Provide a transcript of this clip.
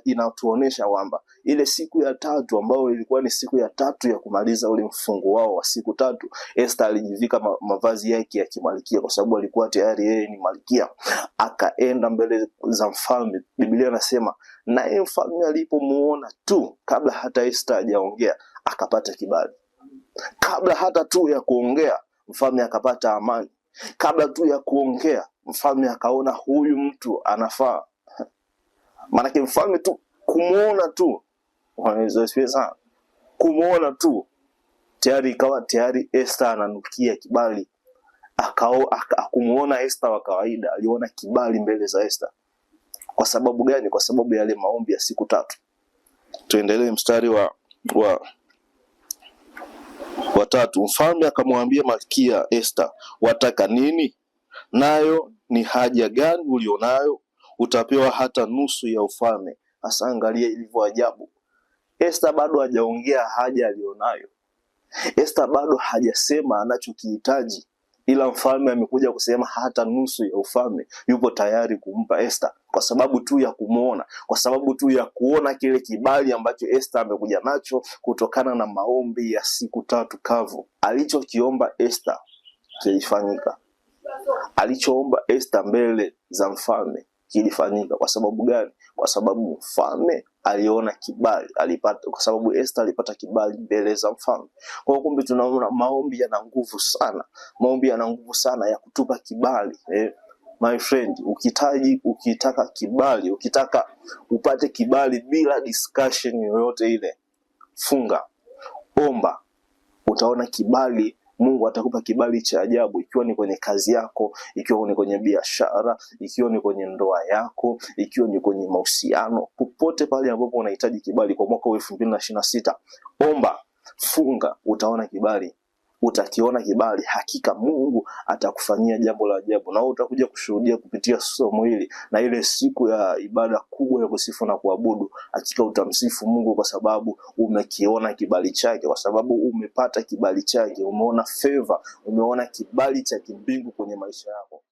inatuonesha kwamba ile siku ya tatu ambayo ilikuwa ni siku ya tatu ya kumaliza ule mfungo wao wa siku tatu, Esther alijivika mavazi yake ya kimalkia kwa sababu alikuwa tayari yeye ni malkia. Akaenda mbele za mfalme. Biblia inasema naye mfalme alipomuona tu, kabla hata Esther hajaongea, akapata kibali. Kabla hata tu ya kuongea, mfalme akapata amani. Kabla tu ya kuongea, mfalme akaona huyu mtu anafaa. Maanake mfalme tu kumuona tu, sana kumuona tu tayari ikawa tayari Esther ananukia kibali. Akumuona Esther wa kawaida, aliona kibali mbele za Esther. Kwa sababu gani? Kwa sababu ya yale maombi ya siku tatu. Tuendelee mstari wa 3. Mfalme akamwambia malkia Esther, wataka nini? Nayo ni haja gani ulionayo? Utapewa hata nusu ya ufalme. Hasa angalia ilivyo ajabu. Esther bado hajaongea haja alionayo. Esther bado hajasema anachokihitaji, ila mfalme amekuja kusema hata nusu ya ufalme yupo tayari kumpa Esther, kwa sababu tu ya kumuona, kwa sababu tu ya kuona kile kibali ambacho Esther amekuja nacho kutokana na maombi ya siku tatu kavu. Alichokiomba Esther kilifanyika. Alichoomba Esther mbele za mfalme kilifanyika. Kwa sababu gani? Kwa sababu mfalme aliona kibali, alipata, kwa sababu Esther alipata kibali mbele za mfalme. Kwa kumbe tunaona maombi yana nguvu sana. Maombi yana nguvu sana ya kutupa kibali. My friend, ukitaka kibali, ukitaka upate kibali bila discussion yoyote ile, funga, omba, utaona kibali. Mungu atakupa kibali cha ajabu, ikiwa ni kwenye kazi yako, ikiwa ni kwenye biashara, ikiwa ni kwenye ndoa yako, ikiwa ni kwenye mahusiano, popote pale ambapo unahitaji kibali kwa mwaka wa 2026. Omba, funga, utaona kibali. Utakiona kibali, hakika Mungu atakufanyia jambo la ajabu, na utakuja kushuhudia kupitia somo hili na ile siku ya ibada kubwa ya kusifu na kuabudu. Hakika utamsifu Mungu kwa sababu umekiona kibali chake, kwa sababu umepata kibali chake, umeona favor, umeona kibali cha kimbingu kwenye maisha yako.